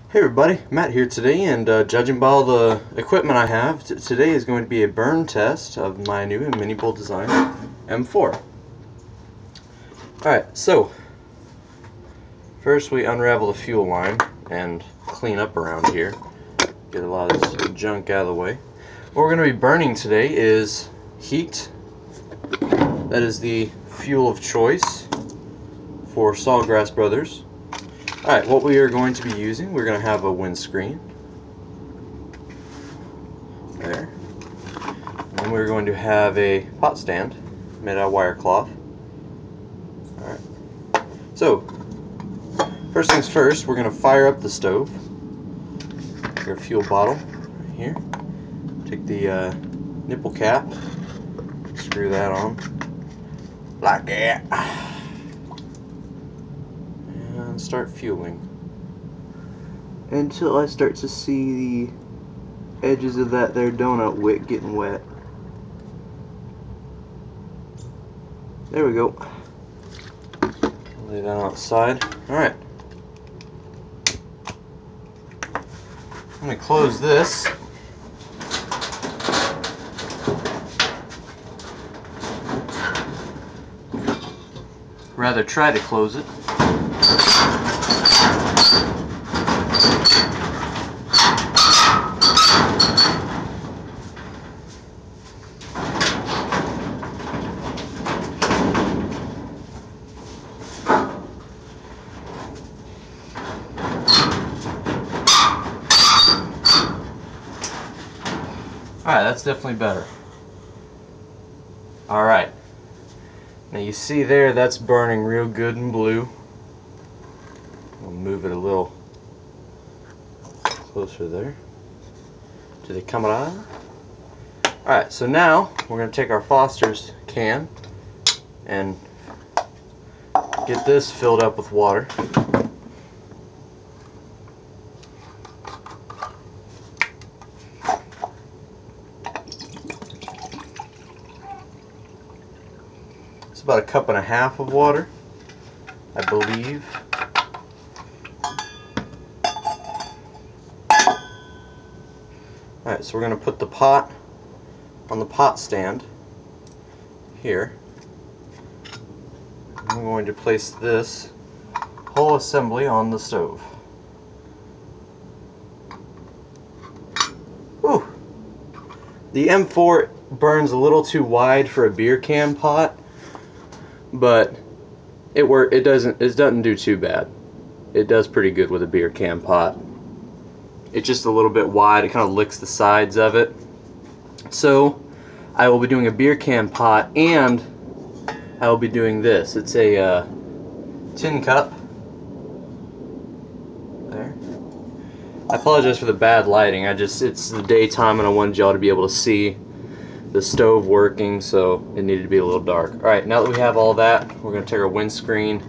Hey everybody, Matt here today, and judging by all the equipment I have, today is going to be a burn test of my new Minibulldesign M4. Alright, so first we unravel the fuel line and clean up around here. Get a lot of this junk out of the way. What we're going to be burning today is heat. That is the fuel of choice for Sawgrass Brothers. Alright, what we are going to be using, we're going to have a windscreen. There. And then we're going to have a pot stand made out of wire cloth. Alright. So, first things first, we're going to fire up the stove. Take our fuel bottle right here. Take the nipple cap, screw that on, like that. And start fueling until I start to see the edges of that there donut wick getting wet. There we go. Lay that outside. Alright. I'm going to close this. Rather try to close it. Alright, that's definitely better. Alright. Now you see there, that's burning real good and blue. We'll move it a little closer there to the camera. Alright, so now we're going to take our Foster's can and get this filled up with water. It's about 1.5 cups of water, I believe. Alright, so we're going to put the pot on the pot stand here. I'm going to place this whole assembly on the stove. Whew. The M4 burns a little too wide for a beer can pot, but it doesn't do too bad. It does pretty good with a beer can pot. It's just a little bit wide. It kind of licks the sides of it. So I will be doing a beer can pot, and I will be doing this. It's a tin cup. There. I apologize for the bad lighting. It's the daytime and I wanted y'all to be able to see the stove working, so it needed to be a little dark. Alright, now that we have all that, we're going to take our windscreen,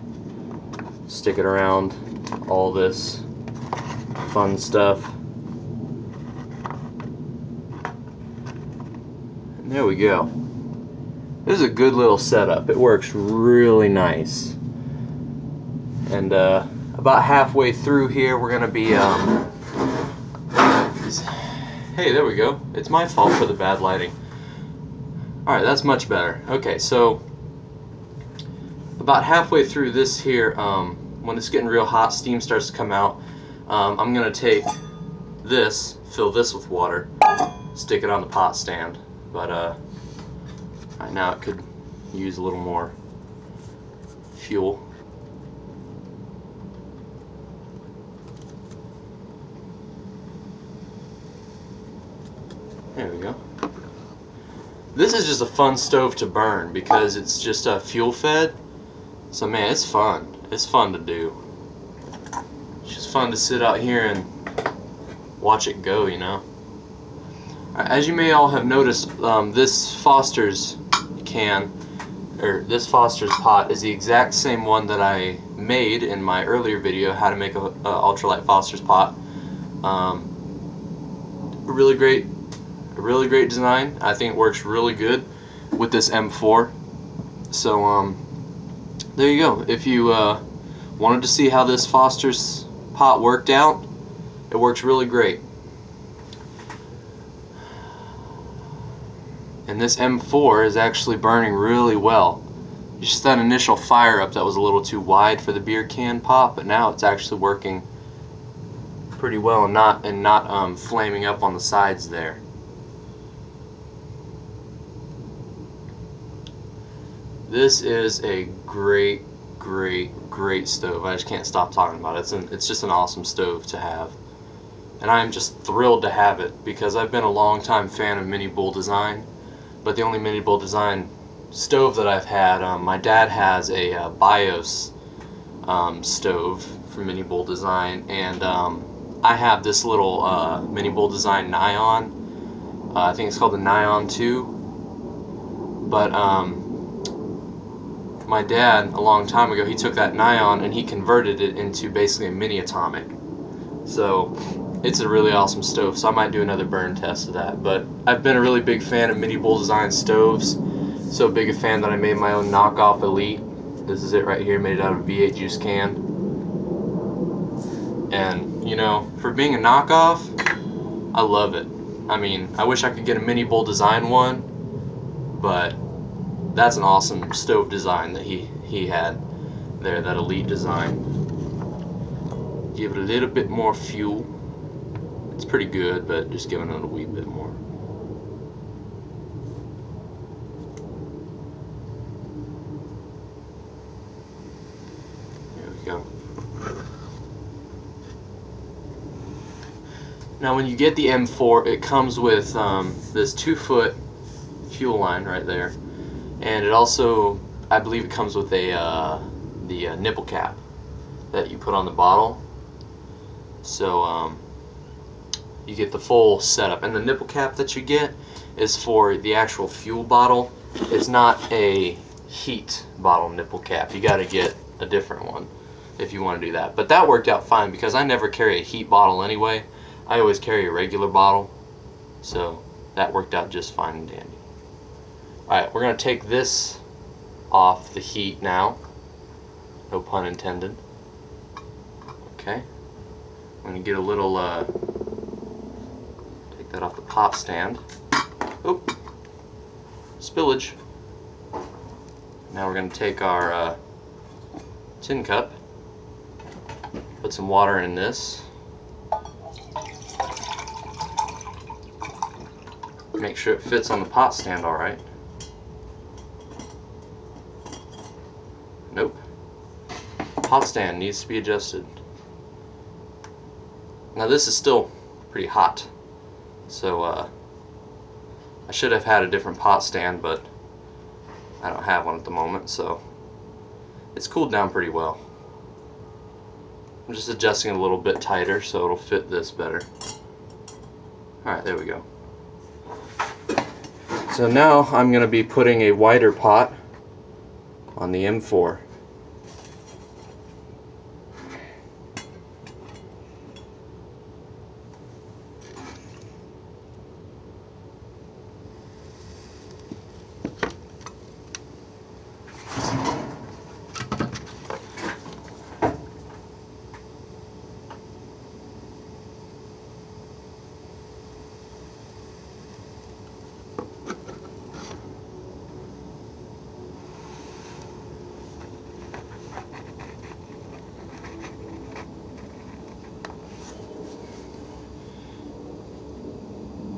stick it around all this fun stuff. And there we go. This is a good little setup. It works really nice. And about halfway through here, we're going to be... Hey, there we go. It's my fault for the bad lighting. Alright, that's much better. Okay, so about halfway through this here, when it's getting real hot, steam starts to come out, I'm going to take this, fill this with water, stick it on the pot stand. But right now it could use a little more fuel. There we go. This is just a fun stove to burn because it's just fuel fed. So man, it's fun. It's fun to do. It's just fun to sit out here and watch it go, you know. As you may all have noticed, this Foster's can, or this Foster's pot, is the exact same one that I made in my earlier video, how to make a ultralight Foster's pot. Really great design. I think it works really good with this M4. So there you go. If you wanted to see how this Foster's pot worked out, It works really great. And this M4 is actually burning really well. Just that initial fire up that was a little too wide for the beer can pop, but now it's actually working pretty well and not flaming up on the sides there. This is a great stove. I just can't stop talking about it. It's just an awesome stove to have. And I'm just thrilled to have it because I've been a long time fan of Minibulldesign, but the only Minibulldesign stove that I've had, my dad has a BIOS stove from Minibulldesign, and I have this little Minibulldesign Nyon. I think it's called the Nyon 2. But my dad, a long time ago, he took that Nyon and he converted it into basically a mini atomic. So it's a really awesome stove, so I might do another burn test of that. But I've been a really big fan of Minibulldesign stoves. So big a fan that I made my own knockoff Elite. This is it right here, made it out of a V8 juice can. And, you know, for being a knockoff, I love it. I mean, I wish I could get a Minibulldesign one, but that's an awesome stove design that he had there, that Elite design. Give it a little bit more fuel. It's pretty good, but just giving it a wee bit more. There we go. Now when you get the M4, it comes with this 2-foot fuel line right there, and it also, I believe it comes with a the nipple cap that you put on the bottle. So you get the full setup, and the nipple cap that you get is for the actual fuel bottle. It's not a heat bottle nipple cap. You got to get a different one if you want to do that. But that worked out fine because I never carry a heat bottle anyway. I always carry a regular bottle, so that worked out just fine and dandy. Alright, we're going to take this off the heat now. No pun intended. Okay. I'm going to get a little, take that off the pot stand. Oop. Spillage. Now we're going to take our tin cup, put some water in this. Make sure it fits on the pot stand alright. Nope. Pot stand needs to be adjusted. Now this is still pretty hot, so I should have had a different pot stand, but I don't have one at the moment, so it's cooled down pretty well. I'm just adjusting it a little bit tighter so it'll fit this better. Alright, there we go. So now I'm going to be putting a wider pot on the M4.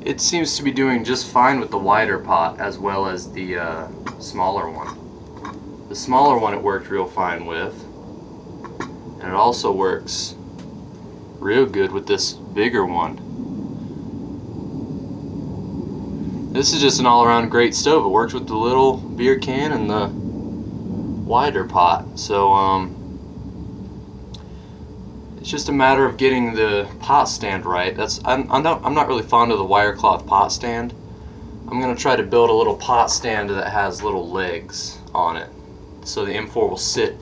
It seems to be doing just fine with the wider pot as well as the smaller one. The smaller one it worked real fine with, and it also works real good with this bigger one. This is just an all-around great stove. It works with the little beer can and the wider pot. So it's just a matter of getting the pot stand right. I'm not really fond of the wire cloth pot stand. I'm gonna try to build a little pot stand that has little legs on it, so the M4 will sit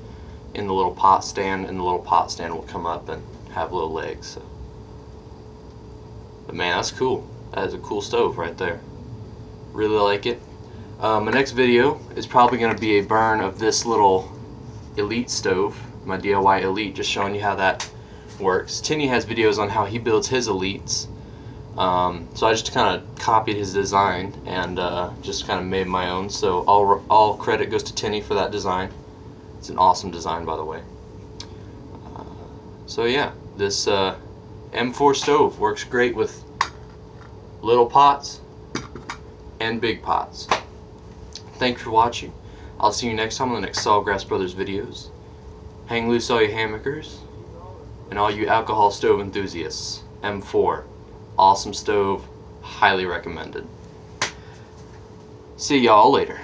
in the little pot stand, and the little pot stand will come up and have little legs. So. But man, that's cool. That is a cool stove right there. Really like it. My next video is probably going to be a burn of this little Elite stove, my DIY Elite, just showing you how that works. Tinny has videos on how he builds his elites. So I just kind of copied his design and just kind of made my own. So all credit goes to Tinny for that design. It's an awesome design, by the way. So yeah, this M4 stove works great with little pots and big pots. Thanks for watching. I'll see you next time on the next Sawgrass Brothers videos. Hang loose all you hammockers and all you alcohol stove enthusiasts. M4, awesome stove, highly recommended. See y'all later.